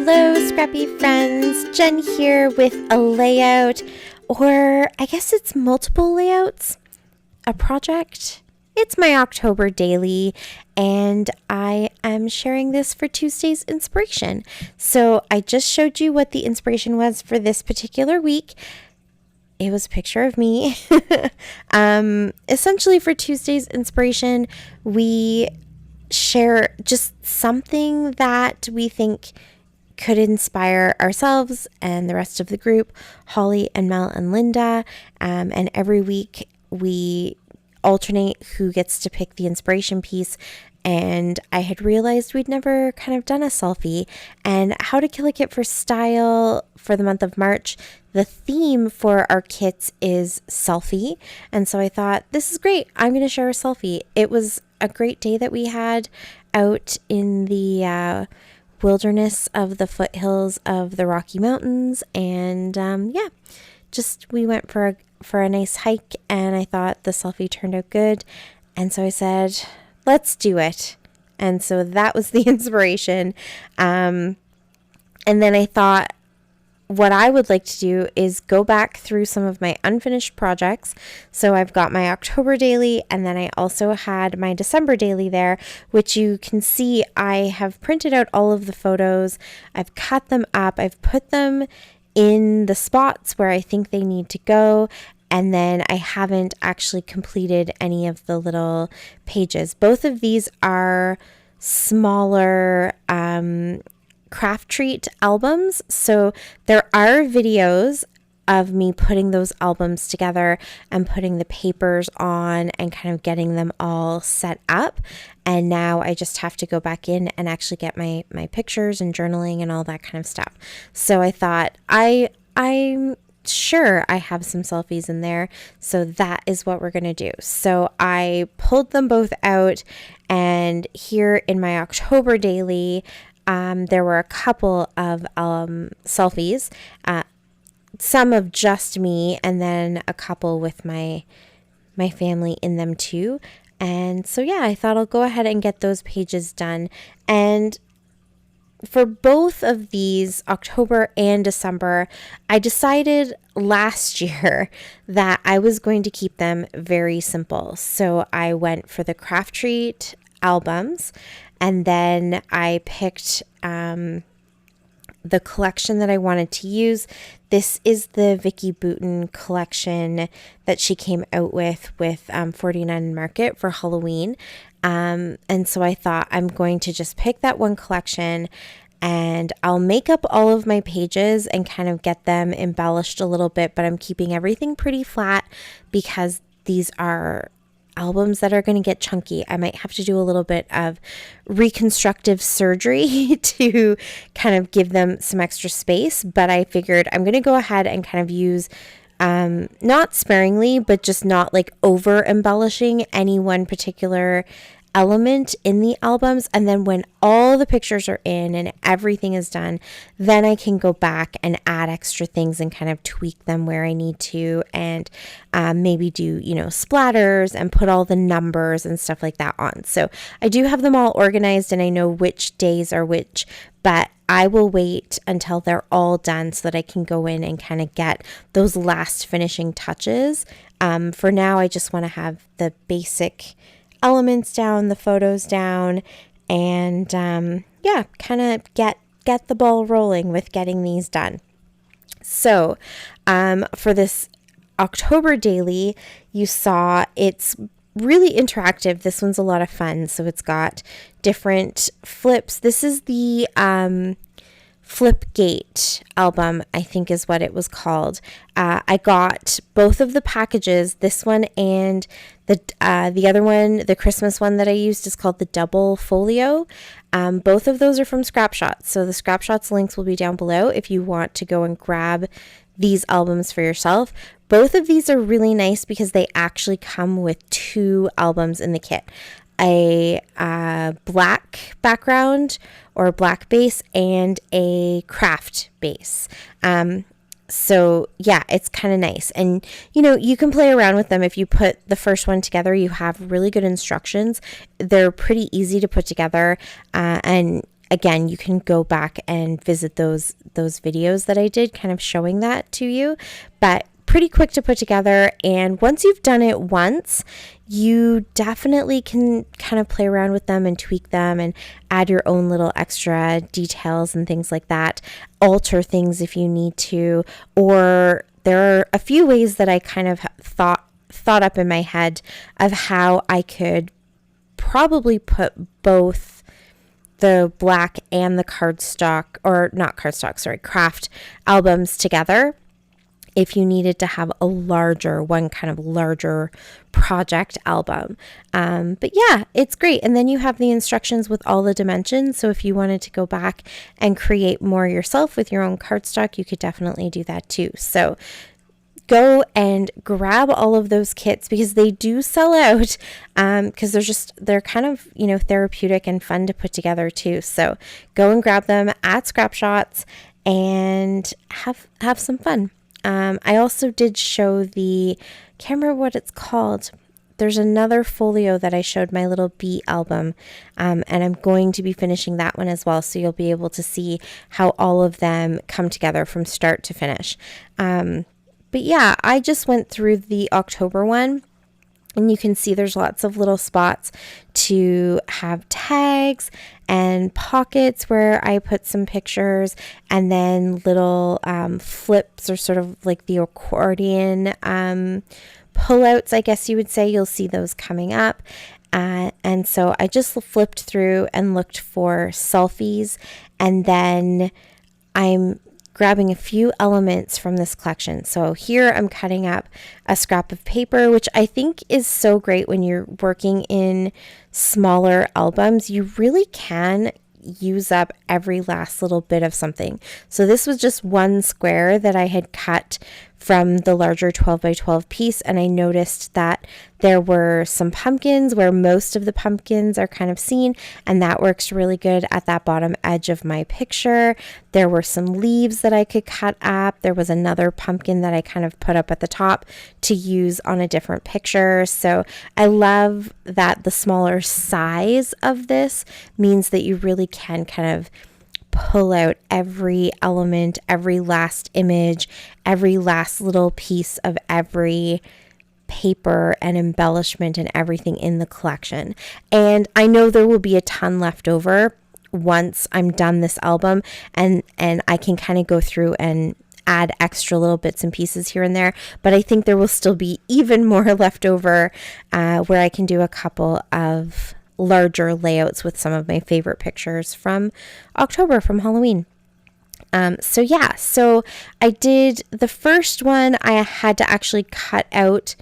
Hello, scrappy friends. Jen here with a layout, or I guess it's multiple layouts, a project. It's my October daily, and I am sharing this for Tuesday's inspiration. So I just showed you what the inspiration was for this particular week. It was a picture of me. Essentially for Tuesday's inspiration, we share just something that we think could inspire ourselves and the rest of the group, Hollie and Mel and Lynda. And every week we alternate who gets to pick the inspiration piece. And I had realized we'd never kind of done a selfie, and how to kill a kit for style for the month of March. The theme for our kits is selfie. And so I thought, this is great. I'm going to share a selfie. It was a great day that we had out in the wilderness of the foothills of the Rocky Mountains. And we went for a nice hike, and I thought the selfie turned out good. And so I said, let's do it. And so that was the inspiration. And then I thought, what I would like to do is go back through some of my unfinished projects. So I've got my October daily, and then I also had my December daily there, which you can see I have printed out all of the photos. I've cut them up. I've put them in the spots where I think they need to go. And then I haven't actually completed any of the little pages. Both of these are smaller CrafTreat albums. So there are videos of me putting those albums together and putting the papers on and kind of getting them all set up. And now I just have to go back in and actually get my pictures and journaling and all that kind of stuff. So I thought I'm sure I have some selfies in there, so that is what we're going to do. So I pulled them both out, and here in my October daily, there were a couple of selfies, some of just me, and then a couple with my family in them too. And so I thought I'll go ahead and get those pages done. And for both of these, October and December, I decided last year that I was going to keep them very simple. So I went for the CrafTreat albums, and then I picked the collection that I wanted to use. This is the Vicky Boutin collection that she came out with 49 Market for Halloween. And so I thought I'm going to just pick that one collection, and I'll make up all of my pages and kind of get them embellished a little bit, but I'm keeping everything pretty flat because these are albums that are going to get chunky. I might have to do a little bit of reconstructive surgery to kind of give them some extra space, but I figured I'm going to go ahead and kind of use not sparingly, but just not like over embellishing any one particular element in the albums. And then when all the pictures are in and everything is done, then I can go back and add extra things and kind of tweak them where I need to, and maybe do, splatters and put all the numbers and stuff like that on. So I do have them all organized, and I know which days are which, but I will wait until they're all done so that I can go in and kind of get those last finishing touches. For now, I just want to have the basic elements down, the photos down, and kind of get the ball rolling with getting these done. So for this October daily, you saw it's really interactive. This one's a lot of fun. So it's got different flips. This is the Flipgate album, I think is what it was called. I got both of the packages, this one and the other one, the Christmas one that I used is called the Double Folio. Both of those are from Scrapshots. So the Scrapshots links will be down below if you want to go and grab these albums for yourself. Both of these are really nice because they actually come with 2 albums in the kit. A black background or black base and a craft base. So yeah, it's kind of nice. And you can play around with them. If you put the first one together, you have really good instructions. They're pretty easy to put together. And again, you can go back and visit those videos that I did kind of showing that to you, but pretty quick to put together. And once you've done it once, you definitely can kind of play around with them and tweak them and add your own little extra details and things like that, alter things if you need to. Or there are a few ways that I kind of thought up in my head of how I could probably put both the black and the cardstock, or not cardstock, sorry, craft albums together if you needed to have one kind of larger project album. But yeah, it's great. And then you have the instructions with all the dimensions. So if you wanted to go back and create more yourself with your own cardstock, you could definitely do that too. So go and grab all of those kits, because they do sell out, because they're kind of, therapeutic and fun to put together too. So go and grab them at Scrap Shots and have some fun. I also did show can't remember what it's called. There's another folio that I showed, my little bee album, and I'm going to be finishing that one as well. So you'll be able to see how all of them come together from start to finish. But yeah, I just went through the October one, and you can see there's lots of little spots to have tags and pockets where I put some pictures, and then little flips, or sort of like the accordion pullouts, I guess you would say. You'll see those coming up. And so I just flipped through and looked for selfies, and then I'm grabbing a few elements from this collection. So here I'm cutting up a scrap of paper, which I think is so great when you're working in smaller albums. You really can use up every last little bit of something. So this was just one square that I had cut from the larger 12 by 12 piece, and I noticed that there were some pumpkins where most of the pumpkins are kind of seen, and that works really good at that bottom edge of my picture. There were some leaves that I could cut up. There was another pumpkin that I kind of put up at the top to use on a different picture. So I love that the smaller size of this means that you really can kind of pull out every element, every last image, every last little piece of every paper and embellishment and everything in the collection. And I know there will be a ton left over once I'm done this album, and I can kind of go through and add extra little bits and pieces here and there, but I think there will still be even more left over, where I can do a couple of larger layouts with some of my favorite pictures from October, from Halloween. So I did the first one. I had to actually cut out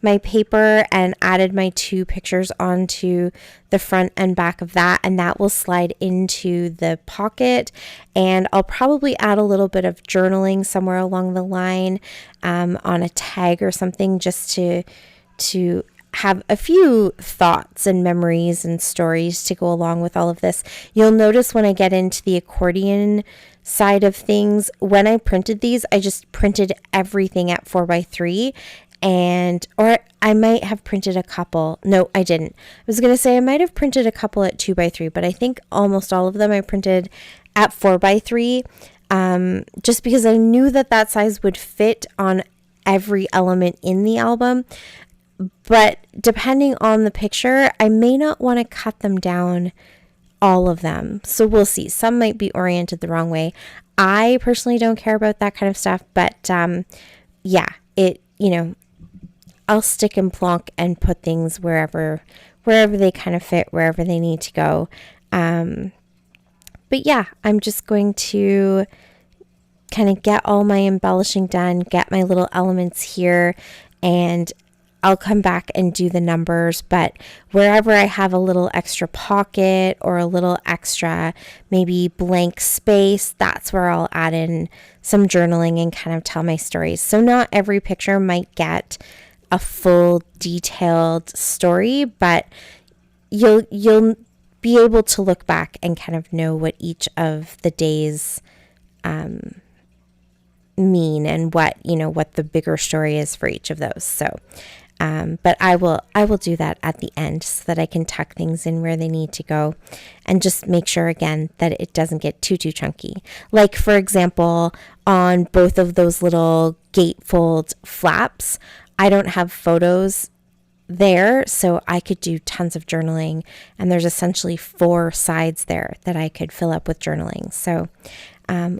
my paper and added my two pictures onto the front and back of that, and that will slide into the pocket. And I'll probably add a little bit of journaling somewhere along the line, on a tag or something, just to have a few thoughts and memories and stories to go along with all of this. You'll notice when I get into the accordion side of things, when I printed these, I just printed everything at 4x3, or I might have printed a couple. No, I didn't. I was going to say I might have printed a couple at 2x3, but I think almost all of them I printed at 4x3, just because I knew that size would fit on every element in the album. But depending on the picture, I may not want to cut them down, all of them. So we'll see. Some might be oriented the wrong way. I personally don't care about that kind of stuff, but I'll stick and plonk and put things wherever they kind of fit, wherever they need to go. But yeah, I'm just going to kind of get all my embellishing done, get my little elements here, and I'll come back and do the numbers. But wherever I have a little extra pocket or a little extra maybe blank space, that's where I'll add in some journaling and kind of tell my stories. So not every picture might get a full detailed story, but you'll be able to look back and kind of know what each of the days mean, and what the bigger story is for each of those. So But I will do that at the end so that I can tuck things in where they need to go and just make sure again that it doesn't get too chunky. Like for example, on both of those little gatefold flaps, I don't have photos there, so I could do tons of journaling, and there's essentially 4 sides there that I could fill up with journaling. So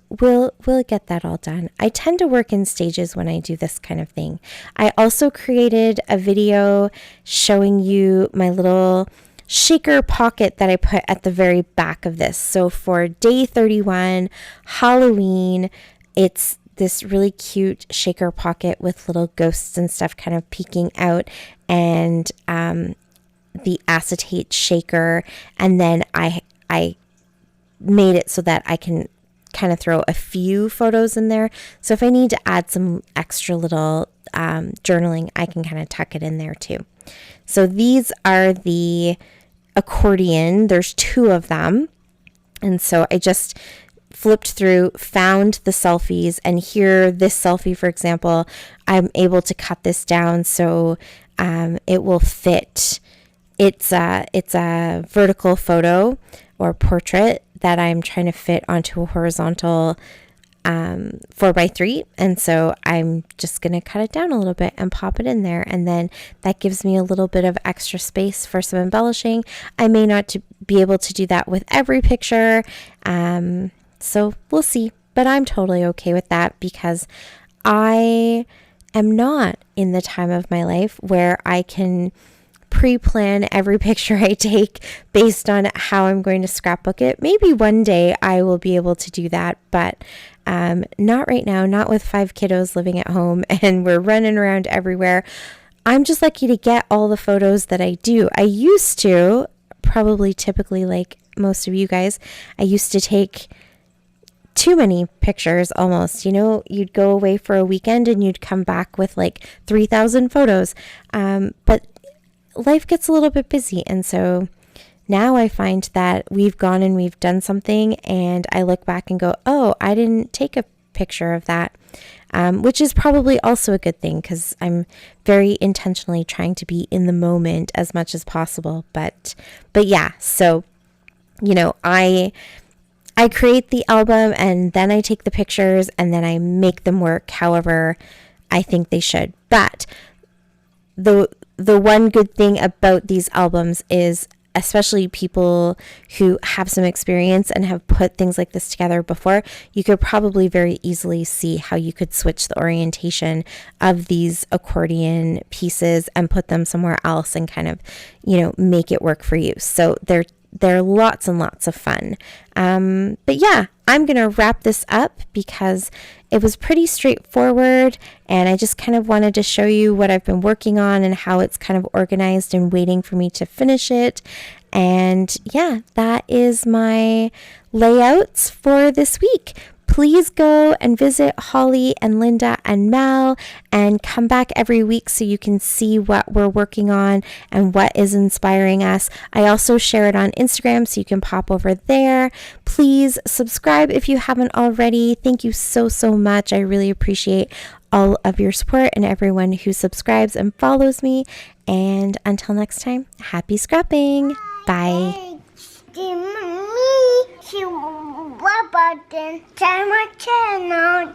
we'll get that all done. I tend to work in stages when I do this kind of thing. I also created a video showing you my little shaker pocket that I put at the very back of this. So for day 31, Halloween, it's this really cute shaker pocket with little ghosts and stuff kind of peeking out, and the acetate shaker. And then I made it so that I can kind of throw a few photos in there. So if I need to add some extra little journaling, I can kind of tuck it in there too. So these are the accordion. There's 2 of them. And so I just flipped through, found the selfies, and here, this selfie, for example, I'm able to cut this down so it will fit. It's a vertical photo or portrait that I'm trying to fit onto a horizontal 4x3, and so I'm just going to cut it down a little bit and pop it in there, and then that gives me a little bit of extra space for some embellishing. I may not be able to do that with every picture, so we'll see, but I'm totally okay with that because I am not in the time of my life where I can pre-plan every picture I take based on how I'm going to scrapbook it. Maybe one day I will be able to do that, but not right now, not with 5 kiddos living at home and we're running around everywhere. I'm just lucky to get all the photos that I do. I used to, typically like most of you guys, I used to take too many pictures almost. You'd go away for a weekend and you'd come back with like 3,000 photos. But life gets a little bit busy. And so now I find that we've gone and we've done something and I look back and go, oh, I didn't take a picture of that. Which is probably also a good thing because I'm very intentionally trying to be in the moment as much as possible. But yeah, so, I create the album and then I take the pictures and then I make them work however I think they should. But the one good thing about these albums is, especially people who have some experience and have put things like this together before, you could probably very easily see how you could switch the orientation of these accordion pieces and put them somewhere else and kind of, make it work for you. So they're lots and lots of fun. But yeah, I'm going to wrap this up because it was pretty straightforward and I just kind of wanted to show you what I've been working on and how it's kind of organized and waiting for me to finish it. And yeah, that is my layouts for this week. Please go and visit Hollie and Lynda and Mel and come back every week so you can see what we're working on and what is inspiring us. I also share it on Instagram so you can pop over there. Please subscribe if you haven't already. Thank you so much. I really appreciate all of your support and everyone who subscribes and follows me. And until next time, happy scrapping. Bye. What about the channel?